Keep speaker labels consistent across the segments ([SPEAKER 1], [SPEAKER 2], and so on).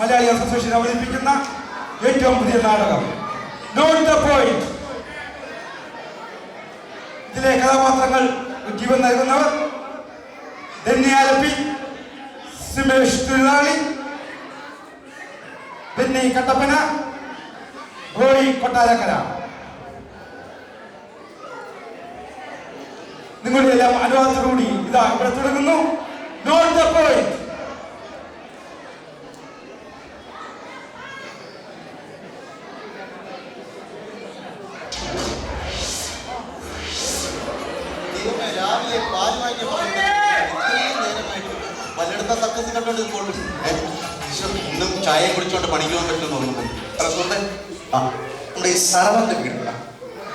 [SPEAKER 1] Malayali association അവതരിപ്പിക്കുന്ന ഏറ്റവും പുതിയ നാടകം നോട്ട് ദ പോയിന്റ്. ഇതിലെ കഥാപാത്രങ്ങൾ ജീവൻ നൽകുന്നവർ ധന്യാലപ്പി, സുമേഷ് തൊഴിലാളി, ബെന്നി കട്ടപ്പന, റോയി കൊട്ടാരക്കര. നിങ്ങളുടെ എല്ലാം അനുവാദത്തോടുകൂടി ഇതാ ഇവിടെ തുടങ്ങുന്നു നോട്ട് ദ പോയിന്റ്.
[SPEAKER 2] ഇന്നും ചായ കുടിച്ചോണ്ട് പണിക്ക് പോകാൻ പറ്റുമെന്ന് തോന്നുന്നു. നമ്മുടെ ഈ സരളന്റെ വീട്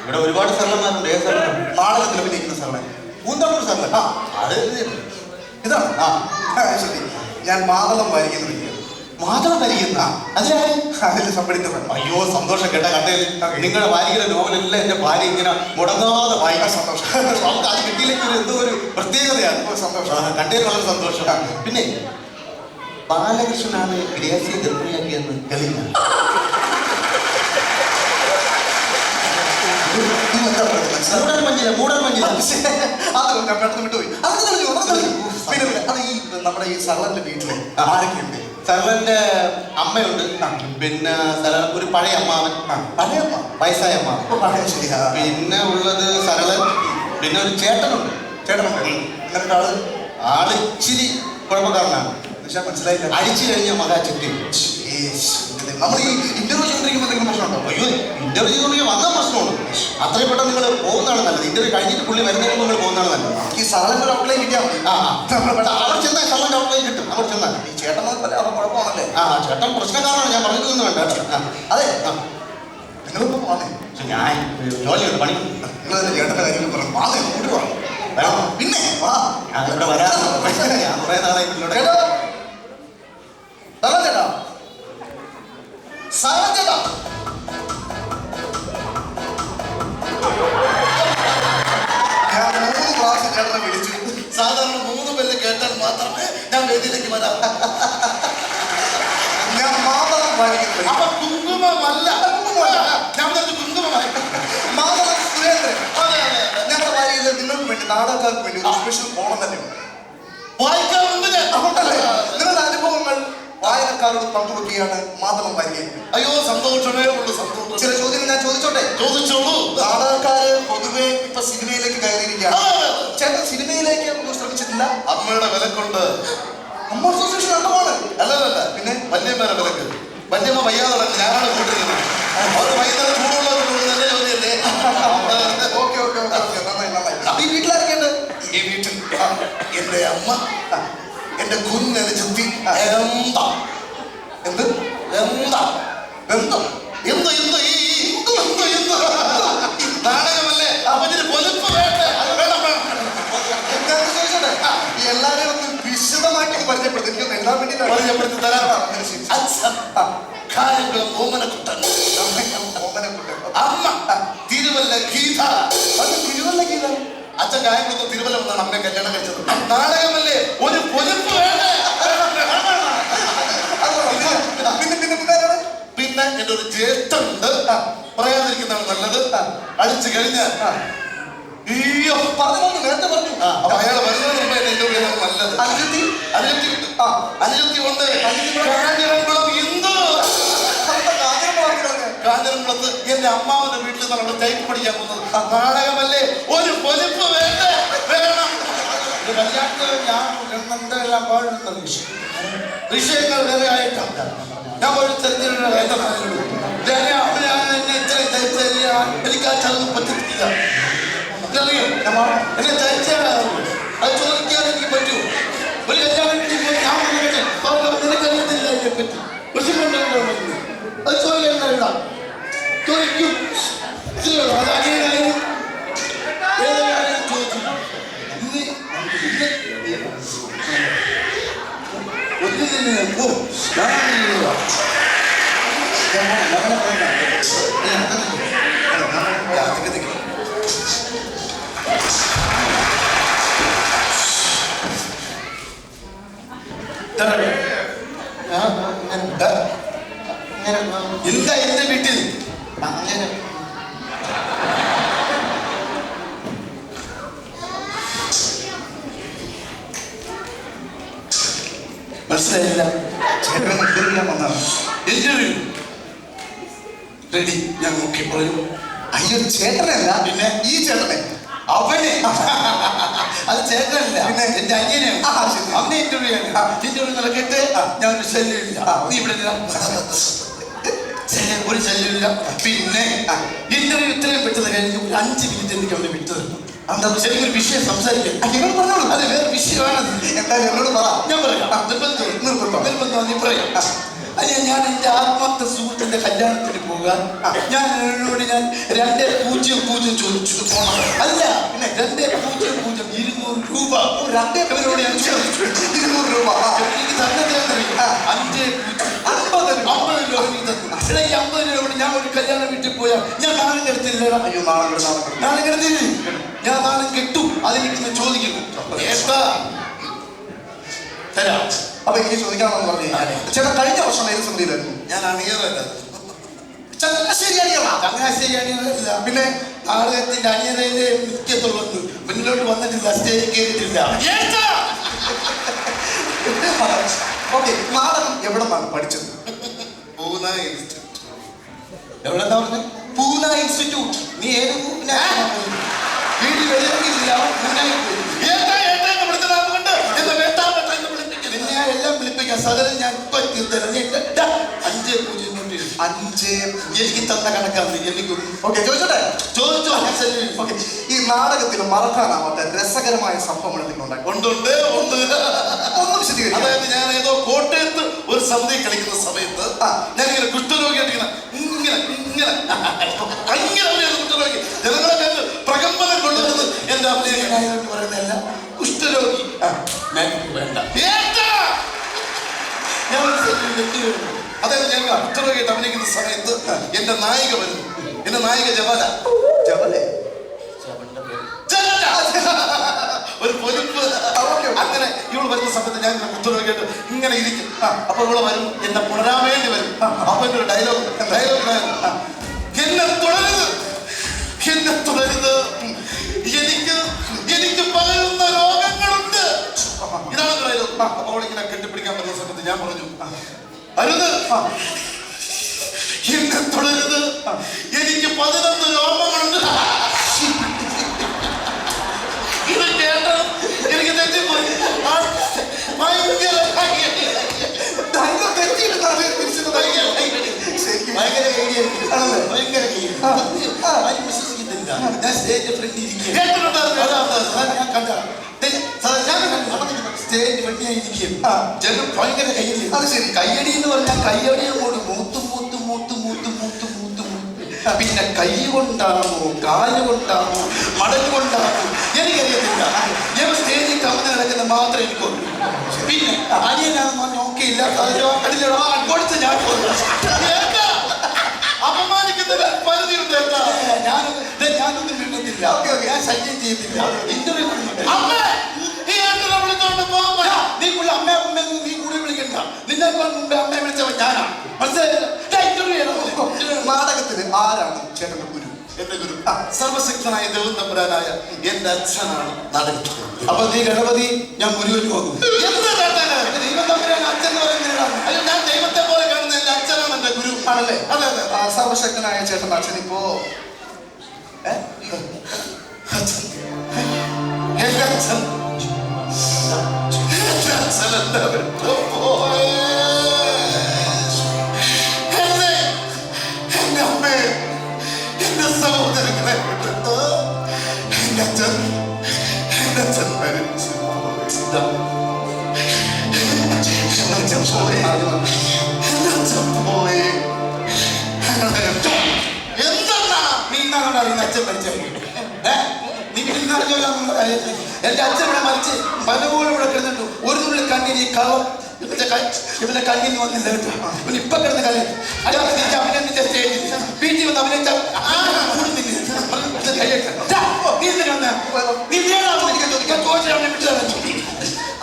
[SPEAKER 2] ഇവിടെ ഒരുപാട് സരളന്മാരുണ്ട്. ഏത് സരളം? നാടകത്തിൽ അഭിനയിക്കുന്ന സരളൻ, പൂന്തോട്ടൂർ സരളൻ. അത് ഇതാണ്. ശരി, ഞാൻ മാതളം വരിക്കുന്നത്. മാതളം വരിക്കുന്ന അതിൽ സംഭടിക്കുന്നത്. അയ്യോ സന്തോഷം കേട്ട കണ്ടതിൽ. നിങ്ങളുടെ വാരികയുടെ നോവലെല്ലാം എന്റെ ഭാര്യ ഇങ്ങനെ മുടങ്ങാതെ വായിക്കാൻ സന്തോഷം. നമുക്ക് അത് കിട്ടിയില്ലെങ്കിൽ എന്തോ ഒരു പ്രത്യേകതയാണ്. സന്തോഷം കണ്ടതിൽ വളരെ സന്തോഷം. പിന്നെ ബാലകൃഷ്ണനാണ് ഗ്രേസിയെ ഗർഭിണിയാക്കിയെന്ന് തെളിഞ്ഞ നമ്മുടെ ഈ സരളന്റെ വീട്ടില് ആരൊക്കെയുണ്ട്? സരളന്റെ അമ്മയുണ്ട്, പിന്നെ ഒരു പഴയ അമ്മാവൻ, പഴയ അമ്മ, വയസ്സായ അമ്മാവൻ. പിന്നെ ഉള്ളത് സരളൻ, പിന്നെ ഒരു ചേട്ടനുണ്ട്. ചേട്ടനുണ്ട്. ആള് ഇച്ചിരി കുഴപ്പക്കാരനാണ്. മനസ്സിലായില്ല. അടിച്ചു കഴിഞ്ഞ മകാ ചെട്ടി. നമ്മൾ ഈ ഇന്റർവ്യൂ ചെയ്തിരിക്കുമ്പോൾ എന്തെങ്കിലും പ്രശ്നമുണ്ടോ? അയ്യോ, ഇന്റർവ്യൂ ചെയ്തുകൊണ്ടെങ്കിൽ വന്ന പ്രശ്നമുണ്ട്. അത്രയും പെട്ടെന്ന് നിങ്ങൾ പോകുന്നതാണ് നല്ലത്. ഇന്റർവ്യൂ കഴിഞ്ഞിട്ട് പുള്ളി വരുന്നതിന് നിങ്ങൾ പോകുന്നതാണ് നല്ലത്. ഈ സരളന്റെ ഔട്ട്ലൈൻ കിട്ടിയാൽ മതി. അവർ ചെന്നാൽ സരളന്റെ ഔട്ട്ലൈൻ കിട്ടും. അവർ ചെന്നാൽ ഈ ചേട്ടൻ കുഴപ്പമാണല്ലേ? ചേട്ടൻ പ്രശ്നക്കാരാണ്. ഞാൻ പറഞ്ഞിട്ടൊന്നും വേണ്ട. അതെ, നിങ്ങളിപ്പോ വന്നേ. ഞാൻ ജോലിയുണ്ട്, പണി. നിങ്ങൾ ചേട്ടന്റെ കാര്യം പറഞ്ഞു. വാങ്ങേ കൂട്ടി പറഞ്ഞു. പിന്നെ ഇവിടെ വരാൻ ഞാൻ കുറെ നാളായി. ഞാൻ 3 പ്രാവശ്യം ചേട്ടനെ വിളിച്ചു. സാധാരണ 3 പേര് കേട്ടാൽ മാത്രമേ ഞാൻ വേദിയിലേക്ക് വരാം. ഞാൻ മാതളം വായിക്കുന്നത്. അപ്പൊ കുങ്കുമമല്ല, കുങ്കുമമായി മാതളം സുരേന്ദ്രൻ. ഞങ്ങളുടെ വാരികയിൽ നിങ്ങൾക്ക് വേണ്ടി, നാടകക്കാർക്ക് വേണ്ടി ഒരു സ്പെഷ്യൽ ഓണം തന്നെ വായിക്കാറുണ്ട്. നിങ്ങളുടെ അനുഭവങ്ങൾ വായനക്കാരോട് പങ്കുവെക്കുകയാണ് മാതളം വാരിക. അയ്യോ സന്തോഷമേ ഉള്ളൂ, സന്തോഷം. ചില ചോദ്യങ്ങൾ ഞാൻ ചോദിച്ചോട്ടെ? ചോദിച്ചോളൂ. നാടകക്കാര് പൊതുവെ ഇപ്പൊ സിനിമയിലേക്ക് കയറിയിരിക്കുകയാണ്. ചേട്ടൻ സിനിമയിലേക്ക് ഒന്നും ശ്രമിച്ചിട്ടില്ല? അമ്മയുടെ വിലക്കുണ്ട്. അമ്മ അസോസിയേഷൻ അംഗമാണ്. അല്ലല്ല, പിന്നെ വല്യമ്മയുടെ വിലക്ക്. വല്യമ്മ വയ്യാതെ ഞാനാണ് കൂട്ടുന്നത്. അവർ വൈകുന്നേരം ചൂടുള്ളവർ നല്ല ചോദ്യമല്ലേ? ഓക്കെ ഓക്കെ ഓക്കെ, നന്നായി നന്നായി. അപ്പൊ ഈ വീട്ടിലാരൊക്കെയുണ്ട്? ഈ വീട്ടിൽ എന്റെ അമ്മ, എന്റെ കുഞ്ഞനുജത്തി. എന്താ എന്ത് എന്താ എന്താ എന്ത് എന്ത് എന്ത് നാടകമല്ലേ? അവന് പൊലിപ്പ് വേണ്ട. എല്ലാവരെയും ഒന്ന് വിശദമായിട്ട് പരിചയപ്പെടുത്തി എല്ലാം വേണ്ടി പരിചയപ്പെടുത്തി തരാം. ഓമനക്കുട്ടൻ, അമ്മ തിരുവല്ല ഗീത. അത് തിരുവല്ല ഗീത. അച്ഛൻ കായംകുളത്ത് തിരുവല്ല വന്നാണ് അമ്മയെ കല്യാണം കഴിച്ചത്. നാടകമല്ലേ? ഒരു പൊലിപ്പ് വേണ്ട. പിന്നെ എന്റെ ഒരു ജ്യേഷ്ഠനുണ്ട്. പറയാതിരിക്കുന്നതാണ് നല്ലത്. അടിച്ചു കഴിഞ്ഞാൽ അയ്യോ പറഞ്ഞു, നേരത്തെ പറഞ്ഞു. അപ്പൊ അയാൾ വരുന്നതിന് മുമ്പ് എന്റെ നല്ലത്. അനുജത്തി കൊണ്ട് കാഞ്ഞിരംകുളം ഹിന്ദു. കാഞ്ഞിരംകുളത്ത് എന്റെ അമ്മാവന്റെ വീട്ടിൽ നിന്നാണ് ടൈപ്പ് പഠിക്കാൻ പോകുന്നത്. നാടകമല്ലേ? ഒരു പൊലിപ്പ് വേണ്ട വേണം. കല്യാണത്തിന് ഞാൻ വിഷയങ്ങൾ വേറെ ആയിട്ടാണ്. ഞാൻ ഒരു തെരഞ്ഞെടുപ്പ് എനിക്ക് ആ ചടങ്ങ് പറ്റത്തില്ല. എന്നെ തയ്ച്ചാൽ അത് ചോദിക്കാൻ എനിക്ക് പറ്റൂ. ഒരു കല്യാണത്തിന് ഞാൻ നിനക്കറിയത്തില്ല അതിനെ പറ്റി. അത് ചോദിക്കാൻ ചോദിക്കും. അത് അങ്ങനെയായാലും ഏതായാലും ചോദിച്ചു.
[SPEAKER 3] എന്താ എന്റെ വീട്ടിൽ
[SPEAKER 2] അങ്ങനെ
[SPEAKER 3] മനസ്സിലായില്ല.
[SPEAKER 2] ചേട്ടൻ ഇന്റർവ്യൂ വന്നാണ്.
[SPEAKER 3] Interview ready. ഞാൻ നോക്കി പറയൂ.
[SPEAKER 2] അയ്യോ ചേട്ടനല്ല,
[SPEAKER 3] പിന്നെ
[SPEAKER 2] ഈ ചേട്ടനെ.
[SPEAKER 3] അവനെ അത് ചേട്ടനല്ല,
[SPEAKER 2] പിന്നെ
[SPEAKER 3] എന്റെ അനിയനാണ്. അവനെ ഇന്റർവ്യൂ ആണ്. ഇന്റർവ്യൂ നടക്കട്ടെ. ഞാൻ ഒരു ശല്യമില്ല. നീ ഇവിടെ ഒരു ശല്യമില്ല. പിന്നെ ഇന്റർവ്യൂ ഇത്രയും പെട്ടെന്ന് കഴിഞ്ഞ് ഒരു 5 മിനിറ്റ് എനിക്ക് അവനെ വിട്ടു തരണം. എന്താ ശരിക്കൊരു വിഷയം സംസാരിക്കാം.
[SPEAKER 2] നിങ്ങൾ പറഞ്ഞോളൂ.
[SPEAKER 3] അത് വേറെ വിഷയമാണ്.
[SPEAKER 2] എന്തായാലും എന്നോട് പറ.
[SPEAKER 3] ഞാൻ പറയാം. നിർബന്ധം നീ പറയാം. ഞാൻ എന്റെ ആത്മാർത്ഥ സുഹൃത്തിന്റെ കല്യാണത്തിന് പോകാൻ ഞാൻ 200 ചോദിച്ചു പോണം. അല്ല പിന്നെ 200 200 രൂപ. 200 ഞാൻ ചോദിച്ചു. 200 രൂപ എനിക്ക് തന്നതിനറിയാം. 50 രൂപ നീ തന്നു. ഈ 50 രൂപ ഞാൻ ഒരു കല്യാണ വീട്ടിൽ പോയാൽ ഞാൻ നാളെ കെടുത്തില്ല.
[SPEAKER 2] അയ്യോ
[SPEAKER 3] നാളെ കെടുത്തില്ല. ഞാൻ നാളെ കെട്ടും. അതിലേക്ക് ചോദിക്കുന്നു. തരാം.
[SPEAKER 2] അപ്പൊ എനിക്ക് ചോദിക്കാമെന്ന് പറഞ്ഞു ചേട്ടാ, കഴിഞ്ഞ വർഷം ഏത് സമിതിയിലായിരുന്നു?
[SPEAKER 3] ഞാൻ അണിയറല്ല,
[SPEAKER 2] ചങ്ങനാശ്ശേരി അണിയറ.
[SPEAKER 3] ചങ്ങനാശ്ശേരി അണിയറല്ല.
[SPEAKER 2] പിന്നെ
[SPEAKER 3] നാടകത്തിന്റെ അണിയറയിലെ നിത്യത്തുള്ളൂ. മുന്നിലോട്ട് വന്നിട്ടില്ല, സ്റ്റേജ് കയറിയിട്ടില്ല.
[SPEAKER 2] ഓക്കെ, നാടകം എവിടെ നിന്നാണ് പഠിച്ചത്?
[SPEAKER 3] പൂന ഇൻസ്റ്റിറ്റ്യൂട്ട്. എവിടെ എന്താ പറഞ്ഞത്? പൂന ഇൻസ്റ്റിറ്റ്യൂട്ട്. നീ ഏത് വീട്ടിൽ വെളിയിറങ്ങിയില്ല. എല്ലാം വിളിപ്പിക്കാം. സകലം ഞാൻ ഇപ്പൊ തീർത്തറിഞ്ഞിട്ട് 5 എനിക്ക് തന്ന കണക്കാണ്. എനിക്ക്
[SPEAKER 2] ഓക്കെ ചോദിച്ചോട്ടെ?
[SPEAKER 3] ചോദിച്ചോ.
[SPEAKER 2] ഓക്കെ, ഈ നാടകത്തിൽ മറക്കാനാവാത്ത രസകരമായ സംഭവം എന്തെങ്കിലും ഉണ്ടായി?
[SPEAKER 3] ഉണ്ട്.
[SPEAKER 2] ഒന്നും വിശദീകരിക്കും.
[SPEAKER 3] അതായത് ഞാൻ ഏതോ കോട്ടയത്ത് ഒരു സമിതി കളിക്കുന്ന സമയത്ത് ഞാനിങ്ങനെ കുഷ്ഠരോഗിയായിട്ട് ഇങ്ങനെ കുഷ്ഠരോഗി ജനങ്ങളെ കണ്ട് പ്രകമ്പനം കൊള്ളുന്നത് എന്റെ അഭിനയമായിട്ട് പറയുന്നതല്ല. കുഷ്ഠരോഗി വേണ്ട. ഞാൻ അതായത് ഞങ്ങൾ കുഷ്ഠരോഗിയായിട്ട് അഭിനയിക്കുന്ന സമയത്ത് എന്റെ നായിക വരുന്നു. എന്റെ നായിക ജവല. ഒരു പൊലിപ്പ്. അങ്ങനെ ഇവള് വരുന്ന സമയത്ത് ഞാൻ കുഷ്ഠരോഗിയായിട്ട് ഇങ്ങനെ ഇരിക്കും. അപ്പൊ ഇവള് വരും, എന്നെ പുണരാവേണ്ടി വരും. അപ്പൊ എന്റെ ഒരു ഡയലോഗ് എന്നെ തുടരുത്, എനിക്ക് പകരുന്ന രോഗങ്ങളുണ്ട്. ഇതാണ് ഡയലോഗ്. അപ്പൊ അവളിങ്ങനെ കെട്ടിപ്പിടിക്കാൻ പറ്റുന്ന സമയത്ത് ഞാൻ പറഞ്ഞു, അരുത്, എന്നെ തുടരുത്, എനിക്ക് 11 രോഗങ്ങളുണ്ട്. ഇത് കേട്ടോ എനിക്ക് തെറ്റിപ്പോയി. ഭയങ്കര വിശ്വസിക്കുന്നില്ല. ഞാൻ സ്റ്റേജ് ഫ്രണ്ടിൽ ഇരിക്കും. സ്റ്റേജ് ഫ്രണ്ടിലിരിക്കും. ജനം ഭയങ്കര കയ്യടി.
[SPEAKER 2] അത് ശരി.
[SPEAKER 3] കയ്യടി എന്ന് പറഞ്ഞാൽ കയ്യടിയും കൂടി മൂത്ത് പിന്നെ കൈ കൊണ്ടാണോ കാല് കൊണ്ടാണോ മടൽ കൊണ്ടാണോ എനിക്കറിയത്തില്ല. ഞാൻ സ്റ്റേജിൽ കമന്ന് കിടക്കുന്ന മാത്രമേ എനിക്കുള്ളൂ. പിന്നെ അനിയനാണെന്ന് പറഞ്ഞാൽ ഓക്കെ ഇല്ല. കൊടുത്ത് ഞാൻ അപമാനിക്കുന്ന പരിധിയുണ്ട്. ഞാനൊന്നും മിണ്ടുന്നില്ല. ഞാൻ ശല്യം ചെയ്തില്ല. ഇന്റർവ്യൂ നീ കൂടെ നീ കൂടെ വിളിക്കണ്ട. നിന്നേക്കാൾ മുമ്പേ അമ്മയെ വിളിച്ചവൻ ഞാനാണ്. മനസ്സിലായില്ല?
[SPEAKER 2] നാടകത്തിന് ആരാണ് ചേട്ടന്റെ ഗുരു?
[SPEAKER 3] എന്റെ ഗുരു സർവശക്തനായ ദൈവം തമ്പുരാനായ എന്റെ അച്ഛനാണ് നാടകം. അപ്പൊ നീ ഗണപതി, ഞാൻ ഗുരുവിന് പോകും. ദൈവം തമ്പുരാൻ അച്ഛൻ പറയുന്നതാണ്. ഞാൻ ദൈവത്തെ പോലെ കാണുന്ന എന്റെ അച്ഛനാണ് എന്റെ ഗുരു.
[SPEAKER 2] ആണല്ലേ?
[SPEAKER 3] അതെ.
[SPEAKER 2] സർവശക്തനായ ചേട്ടൻ അച്ഛൻ ഇപ്പോ
[SPEAKER 3] എന്റെ അച്ഛൻ എല്ലാവരും എന്റെ അമ്മയെ എന്റെ സഹോദരങ്ങളെ വിട്ടിട്ട് എന്റെ അച്ഛൻ മരിച്ചു പോയി. എന്താണ് നീ ഇന്നാണോ അറിയുന്ന അച്ഛൻ മരിച്ചു? നീ ഇന്നറിഞ്ഞല്ലോ. എന്റെ അച്ഛൻ ഇവിടെ മരിച്ച് പലപോലും ഇവിടെ കിടന്നിട്ടു. ഒരു നുള്ളിൽ കണ്ണീര് ഈ കളം ഇവന്റെ കണ്ണിൽ വന്നില്ല കേട്ടോ. ഇവൻ ഇപ്പൊ കിടന്ന് കളി അഭിനന്ദിച്ച സ്റ്റേജിൽ വീട്ടിൽ വന്ന് അഭിനയിച്ച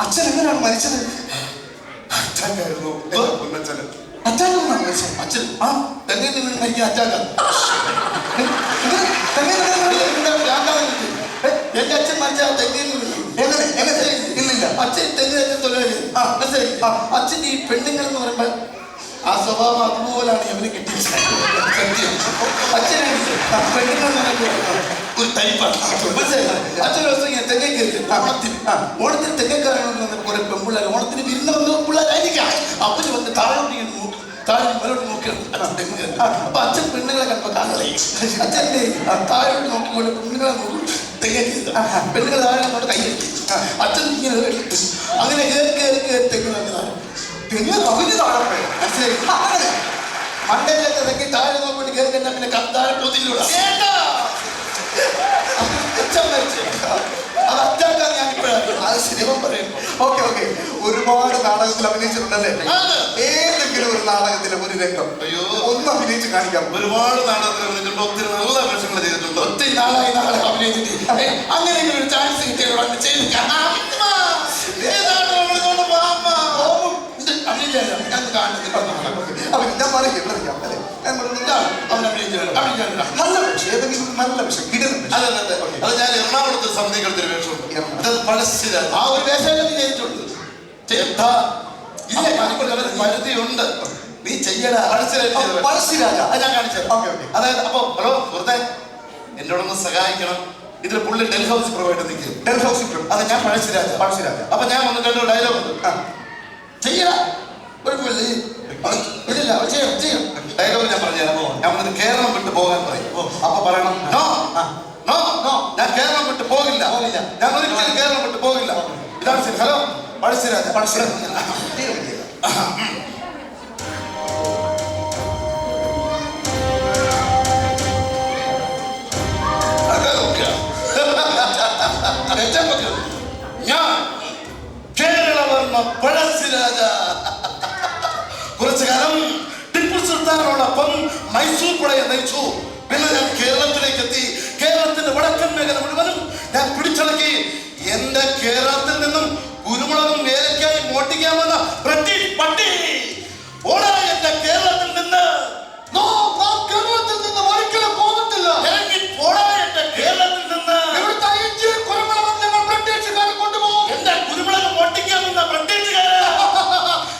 [SPEAKER 2] അച്ഛൻ എങ്ങനെയാണ് മരിച്ചത്?
[SPEAKER 3] അച്ഛനായിരുന്നു.
[SPEAKER 2] അച്ഛൻ
[SPEAKER 3] അച്ഛൻ തെങ്ങിൽ നിന്ന് എനിക്ക് അറ്റാക്കാം. എന്റെ അച്ഛൻ മരിച്ചാൽ തെങ്ങിൽ നിന്ന് ഇല്ലില്ല. അച്ഛൻ തെങ്ങ് തൊഴിലാളി. അച്ഛൻ്റെ ഈ പെണ്ണുങ്ങൾ എന്ന് പറയുമ്പോൾ ആ സ്വഭാവം അതുപോലാണ് എവന് കിട്ടിയത്. സത്യം. അച്ഛനെ പെണ്ണുങ്ങൾ എന്ന് പറയുമ്പോൾ ഒരു ടൈപ്പാണ്. അച്ഛൻ ദിവസം ഇങ്ങനെ തെങ്ങ കയറി ഓണത്തിന് തെങ്ങ കയറണമെന്ന് കുറെ പെൺപിള്ളേർ ഓണത്തിന് വിരുന്ന വന്ന പിള്ളേരായിരിക്കാം. അപ്പന് വന്ന് താഴെ മേലോട്ട് നോക്കിയാണ്. അപ്പൊ അച്ഛൻ പെണ്ണുങ്ങളെ കണ്ടപ്പോ കാണലേ അച്ഛൻ്റെ താഴോട്ട് നോക്കിക്കൊണ്ട് പെണ്ണുങ്ങളെ നോക്കി തെങ്ങ കയറി പെണ്ണുങ്ങൾ താഴെ അങ്ങോട്ട് കൈയെടുത്തു. അച്ഛൻ ഇങ്ങനെ അങ്ങനെ കയറി തെങ്ങ്
[SPEAKER 2] തെങ്ങ് കവിഞ്ഞ് താഴെ
[SPEAKER 3] മനസ്സിലായി. മണ്ടയിലൊക്കെ തെങ്ങി താഴെ നോക്കിക്കൊണ്ട് കയറി കഴിഞ്ഞാൽ പിന്നെ താഴെ പോത്തില്ലൂടെ അച്ഛൻ മരിച്ചു. അത് അച്ഛാക്കാൻ ഞാൻ ഇപ്പോഴാണ് സിനിമ പറയുന്നു.
[SPEAKER 2] ഓക്കെ ഒരുപാട് നാടകത്തിൽ അഭിനയിച്ചിട്ടുണ്ടല്ലേ? ഏതെങ്കിലും ഒരു നാടകത്തിലെ ഒരു രംഗം ഒന്ന് അഭിനയിച്ച് കാണിക്കാം.
[SPEAKER 3] ഒരുപാട് നാടകത്തിൽ അഭിനയിച്ചിട്ടുണ്ട്. ഒത്തിരി നല്ല വേഷങ്ങൾ ചെയ്തിട്ടുണ്ട്. ഒത്തിരി നാളായി നാടകം അഭിനയിച്ചിട്ട് അങ്ങനെ ഒരു ചാൻസ് കിട്ടിയത്
[SPEAKER 2] ഞാൻ പറയിക്കാം നല്ല വിഷയം, ഏതെങ്കിലും നല്ല വിഷയം കിട്ടുന്നുണ്ട്.
[SPEAKER 3] അത് ഞാൻ എറണാകുളത്ത് സമിതികളൊരു വേഷമുണ്ട്. പഴശ്ശിരാജ ആ ഒരു വേഷം ചെയ്തിട്ടുണ്ട്. പരിധിയുണ്ട്. നീ ചെയ്യടാ.
[SPEAKER 2] പഴശ്ശിരാജ
[SPEAKER 3] അത് ഞാൻ കാണിച്ചത്. അതായത് അപ്പൊ ഹലോ വെറുതെ എന്നോടൊന്ന് സഹായിക്കണം. ഇതിൽ പുള്ളി ഡൽഹി ഹൗസ് പ്രൊവൈഡ് നിൽക്കും.
[SPEAKER 2] ഡൽഹി ഹൗസിൽ
[SPEAKER 3] അത് ഞാൻ പഴശ്ശിരാജ. അപ്പൊ ഞാൻ വന്നിട്ട് ഡയലോഗ് ഉണ്ട്. ചെയ്യടാ കുഴപ്പമില്ല. ഇല്ല ചെയ്യും ഡയലോഗ് ഞാൻ പറഞ്ഞുതരാമോ? ഞാൻ വന്നിട്ട് കേരളം വിട്ട് പോകാൻ പറയും. അപ്പൊ പറയണം നോ നോ നോ ഞാൻ കേരളം വിട്ട് പോകില്ല. ഞാൻ ഒരിക്കലും കേരളം വിട്ട് പോകില്ല. ഇതാണ് ശരി. ഹലോ പഴശ്ശിരാജ. ഞാൻ കേരളവർമ്മ പഴശ്ശിരാജ കുറച്ചു കാലം ടിപ്പു സുൽത്താനോടൊപ്പം മൈസൂർ പടയെ നയിച്ചു. പിന്നെ ഞാൻ കേരളത്തിലേക്ക് എത്തി. കേരളത്തിന്റെ വടക്കൻ മേഖല മുഴുവനും ഞാൻ പിടിച്ചടക്കി. എന്റെ കേരളത്തിൽ നിന്നും കുരുമുളകും ഏലക്കായി മോട്ടിക്കാമെന്ന ബ്രിട്ടീഷ് പട്ടി ഓടാ എന്റെ കേരളത്തിൽ നിന്ന്. കേരളത്തിൽ നിന്ന് ഒരിക്കലും പോകത്തില്ല. ഇറങ്ങി പോടാ എന്റെ കേരളത്തിൽ നിന്ന്. ഇവിടുത്തെ കുരുമുളകും ഞങ്ങൾ ബ്രിട്ടീഷുകാരെ കൊണ്ടുപോകും. എന്റെ കുരുമുളക് മോട്ടിക്കാമെന്ന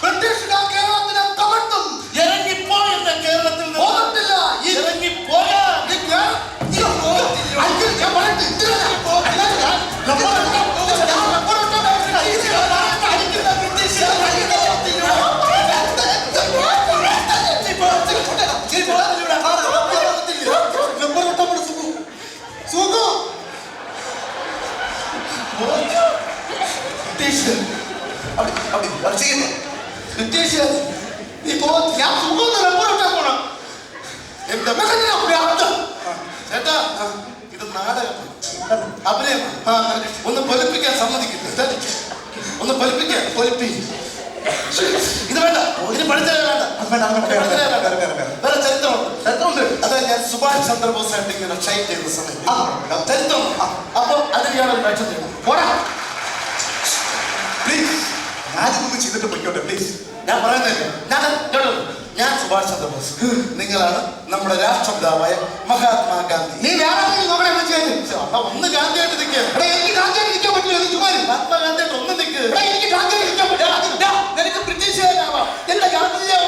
[SPEAKER 3] ബ്രിട്ടീഷുകാർ കേരളത്തിനെ തകർത്തും. ഇറങ്ങിപ്പോ എന്റെ കേരളത്തിൽ നിന്ന്. പോകത്തില്ല. ഇറങ്ങിപ്പോകാൻ ചേട്ടാ ഇത് നാടകമാണ്, അഭിനയമാണ്. ഒന്ന് പൊലിപ്പിക്കാൻ സമ്മതിക്കില്ല. ഒന്ന് പൊലിപ്പിക്കാൻ ഇത് വേണ്ട. ഇതിന് പഠിച്ചാലേ വേണ്ട. വേറെ ചരിത്രമുണ്ട്. അതായത് ഞാൻ സുഭാഷ് ചന്ദ്രബോസായിട്ട് ഇങ്ങനെ ഷൈൻ ചെയ്യുന്ന സമയത്ത് ചരിത്രം. അപ്പൊ അതിൽ ഞാനൊരു വേഷം ചെയ്യണം. പോരാ
[SPEAKER 2] പ്ലീസ്. ഞാനിതൊന്നും ചെയ്തിട്ട് പൊയ്ക്കോട്ടെ പ്ലീസ്.
[SPEAKER 3] ഞാൻ പറയുന്നില്ല. ഞാൻ സുഭാഷ് ചന്ദ്രബോസ്. നിങ്ങളാണ് നമ്മുടെ രാഷ്ട്രപിതാവായ മഹാത്മാഗാന്ധി. നീ ഒന്ന് ഗാന്ധിയായിട്ട് നിൽക്കുക. മഹാത്മാഗാന്ധിയായിട്ട് ഒന്ന് നിൽക്കുക. നിനക്ക് ബ്രിട്ടീഷുകാരാവാം. എന്റെ ഗാന്ധിജിയെ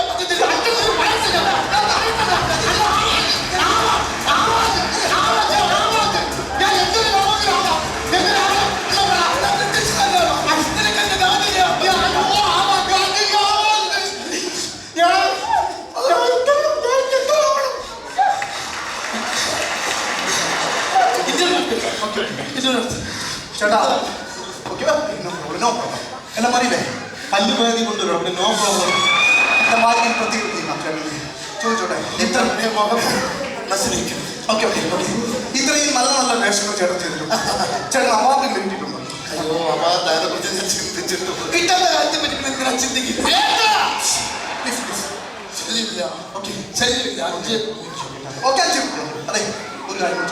[SPEAKER 2] ചേട്ടാ എന്നെ മറിയില്ലേ പല്ല് വേദി കൊണ്ടുവരും. No problem. എന്റെ ഭാഗ്യം പ്രത്യേകം ചോദിച്ചോട്ടെ. ഇത്രയും നല്ല നല്ല വേഷങ്ങൾ ചേട്ടൻ ചെയ്തിട്ടുണ്ട്. ചേട്ടൻ അവാർഡ് കിട്ടിയിട്ടുണ്ടോ?
[SPEAKER 3] കിട്ടാത്ത കാര്യത്തെ പറ്റി ചിന്തിക്കില്ല.
[SPEAKER 2] അതെ ഒരു കാര്യം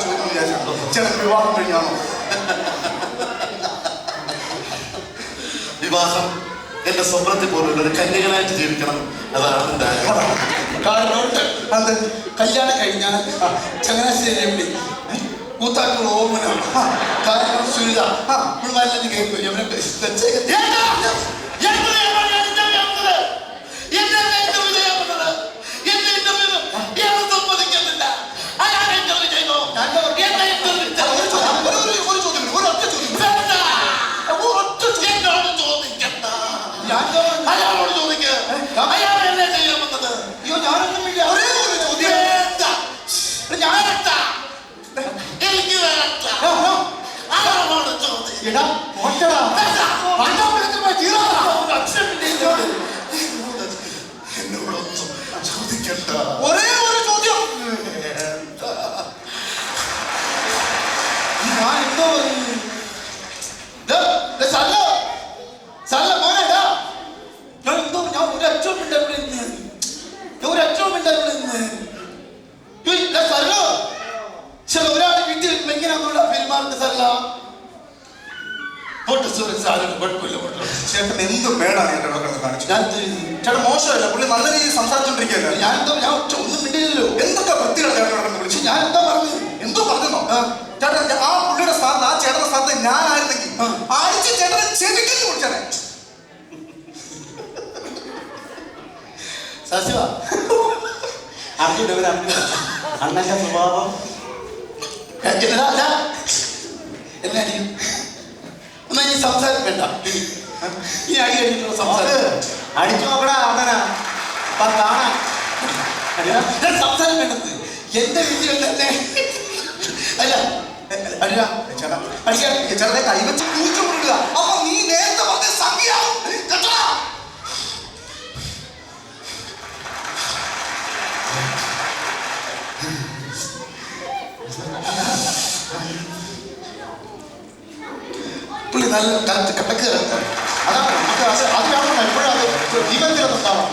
[SPEAKER 2] ചോദിക്കുന്നു വിചാരിച്ചിട്ടുണ്ടോ? ചേട്ടൻ വിവാഹം കഴിഞ്ഞാണോ?
[SPEAKER 3] വിവാഹം എന്റെ സ്വപ്നത്തിൽ പോലുള്ള ഒരു കന്യകനായിട്ട് ജീവിക്കണം. അതാണ് എന്റെ ആഗ്രഹം. കാരണമുണ്ട്.
[SPEAKER 2] അത്
[SPEAKER 3] കല്യാണം കഴിഞ്ഞാൽ ചങ്ങനാശ്ശേരി കൂത്താക്കൾ ഓമന കാരണം സുനിത മല്ലന് കേൾക്കും അയാളോട് ചോദിക്കുക അയാൾ എന്നെ ചെയ്യാൻ വന്നത്. അയ്യോ ഞാനൊന്നുമില്ല. ഒരേ ഒരു ചോദ്യം ഞാനെത്താ എനിക്ക് എന്നോടൊന്നും ചോദിക്കണ്ട.
[SPEAKER 2] ഒരേ ഒരു ചോദ്യം.
[SPEAKER 3] ഞാൻ എന്തോ ഞാൻ എന്തോ ഞാൻ ഒരു അക്ഷരം ചില ഒരാൾ വീട്ടിൽ എങ്ങനെയാണെന്നുള്ള പെരുമാറുന്ന സല്ല
[SPEAKER 2] ചേട്ടൻ എന്ത് മേടാണ് എന്റെ അവിടെ കാണിച്ചു. ചേട്ടൻ മോശമല്ല, പുള്ളി നല്ല രീതിയിൽ സംസാരിച്ചോണ്ടിരിക്കുകയല്ല.
[SPEAKER 3] ഞാൻ ഒന്നും മിണ്ടില്ലല്ലോ.
[SPEAKER 2] എന്തൊക്കെ വൃത്തിയാണ് ചേട്ടൻ വിളിച്ചു.
[SPEAKER 3] ഞാൻ എന്താ പറഞ്ഞു?
[SPEAKER 2] എന്തോ പറഞ്ഞോ ചേട്ടൻ? ആ പുള്ളിയുടെ സ്ഥാനത്ത്, ആ ചേട്ടന്റെ സ്ഥാനത്ത് ഞാനായിരുന്നെങ്കിൽ ആഴ്ച ചേട്ടനെ ചെവിക്കുന്നു വിളിച്ചാണ്.
[SPEAKER 3] സശിവ അണ്ണന്റെ സ്വഭാവം എന്നാ ഇനി സംസാരം വേണ്ട. ഈ അടി കഴിഞ്ഞിട്ടുള്ള സംസാരം
[SPEAKER 2] അടിച്ചു നോക്കടാ അണ്ണനാ കാണാൻ
[SPEAKER 3] സംസാരം വേണ്ടത് എന്റെ വീട്ടിൽ തന്നെ അല്ല
[SPEAKER 2] ചേട്ടനെ കൈവച്ച് പൂച്ച കൊടുക്കുക. അപ്പൊ നീ നേരത്തെ പറഞ്ഞ സംഖ്യയാവും കേട്ടോ.
[SPEAKER 3] പുള്ളി നല്ല കറക്റ്റ് അതാണ് നമുക്ക് അത് കാണണം. എപ്പോഴും അത് ജീവിതത്തിലൊന്നുണ്ടാവാം.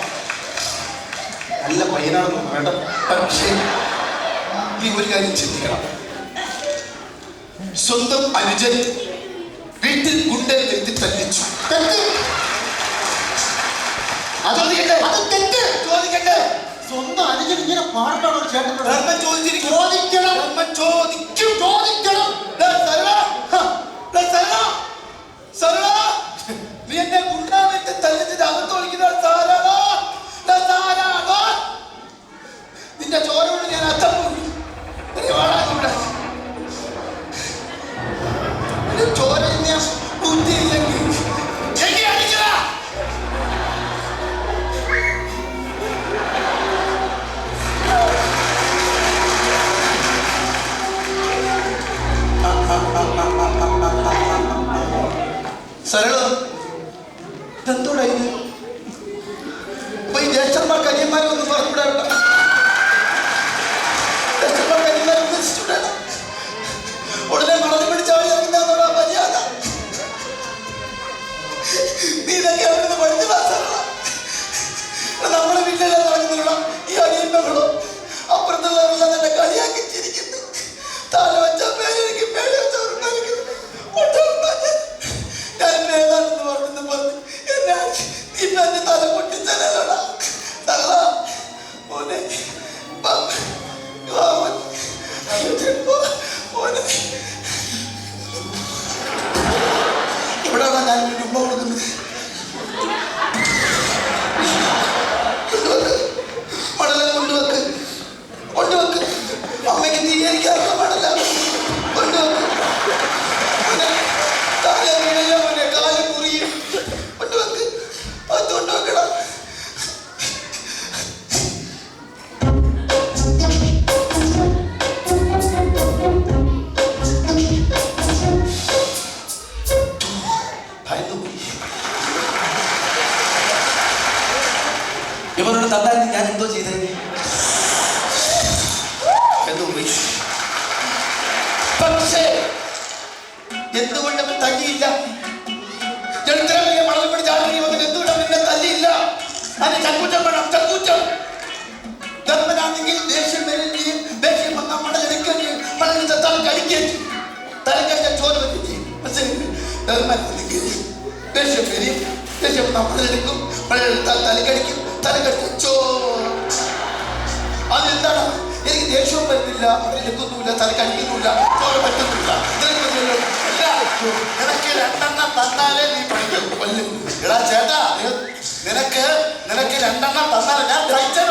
[SPEAKER 3] നല്ല പയ്യനാണെന്ന് വേണ്ട. പക്ഷേ നീ ഒരു കാര്യം ചിന്തിക്കണം. സ്വന്തം അനുജൻ വീട്ടിൽ ഗുണ്ടയെ നിർത്തി തല്ലിച്ചു. ചോദിക്കട്ടെ. സ്വന്തം അനുജൻ ഇങ്ങനെ പാടാണോ ചേട്ടൻ? നീ എന്നെ ഗുണ്ടാവിട്ട് തല്ലിച്ചിട്ട് അകത്ത് ഒളിക്കുന്ന നിന്റെ ചോരോട് ഞാൻ അത്തം ചോര ബുദ്ധിയില്ലെങ്കിൽ സരളം ഇതെന്തോടാ ഇത്? അപ്പൊ ഈ ജ്യേഷ്ഠന്മാർക്ക് അനിയന്മാരൊന്നും പറഞ്ഞുവിടാറുണ്ട്. ജ്യേഷ്ഠന്മാർക്ക് അനിയന്മാരെ ഉപദേശിച്ചുവിടാണ്. ഉടനെ മണൽ പിടിച്ചാൽ ഇറങ്ങുന്നതോടാ മര്യാദ. നീ ഇതൊക്കെ അവിടെ നിന്ന് പഠിച്ചു സരള. നമ്മുടെ വീട്ടിലെല്ലാം നടക്കുന്നുള്ള ഈ അനിയന്മകളോ അപ്പുറത്തുള്ളവരെല്ലാം തന്നെ കളിയാക്കി ചിരിക്കുന്നു. താഴെ വെച്ച പേരെനിക്ക് പേടി വെച്ചവർ ഏതാണെന്ന് പറഞ്ഞു എന്നെ നീ എന്റെ തല പൊട്ടിച്ചല്ലോടാ തള്ള മോനെ ഇവിടെയാണ് ഞാൻ ഉമ്മ കൊടുക്കുന്നത്. മടല കൊണ്ടുവെക്ക് അമ്മയ്ക്ക് തീയരിക്കാത്ത മടല കൊണ്ടുവെക്ക്. കാല് മുറിയും കൊണ്ടുവെക്ക്. അത് കൊണ്ടുവെക്കണം. ഇവരോട് തന്നാൽ ഞാൻ എന്തോ ചെയ്തേ? എന്തോ പക്ഷേ എന്തുകൊണ്ട് അവൻ തല്ലിയില്ല? മണൽ പിടിച്ച് എന്തുകൊണ്ട് അവൻ തല്ലിയില്ല? അത് ചക്കൂറ്റം വേണം. ചക്കൂറ്റം ധർമ്മനാണെങ്കിൽ ദേഷ്യം വരികയും ദേഷ്യം വന്നാൽ മണലെടുക്കുകയും മണലിന്റെ തല കഴിക്കുകയും തലക്കഴിഞ്ഞാൽ ചോര വരികയും. പക്ഷേ ധർമ്മനാണെങ്കിൽ ദേഷ്യം വരും, ദേഷ്യം വന്നാൽ മണലെടുക്കും, മണലെടുത്താൽ തല കഴിക്കും, തല കഴിച്ച ചോര തിന്നുന്നില്ല, എടുക്കുന്നില്ല, തലക്കടിക്കുന്നില്ല, ചോര പറ്റുന്നില്ല. നിനക്ക് രണ്ടെണ്ണം തന്നാലേ നീ പഠിക്കും. എടാ ചേട്ടാ, നിനക്ക് രണ്ടെണ്ണം തന്നാലേ ഞാൻ സഹിച്ചോ.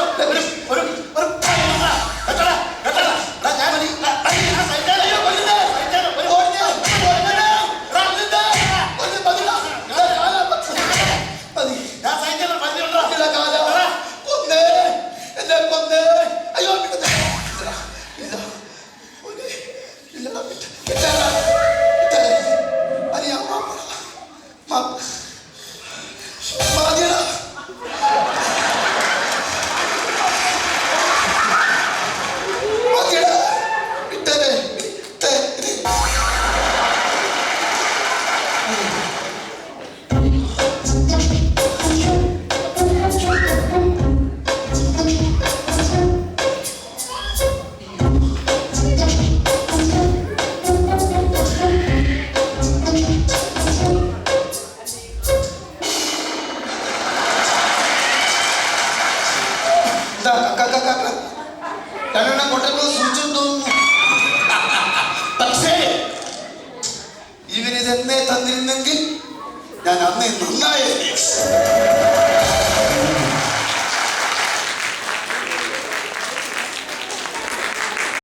[SPEAKER 3] പക്ഷേ ഇവനിതെന്നേ തന്നിരുന്നെങ്കിൽ ഞാൻ അന്നേ നന്നായി.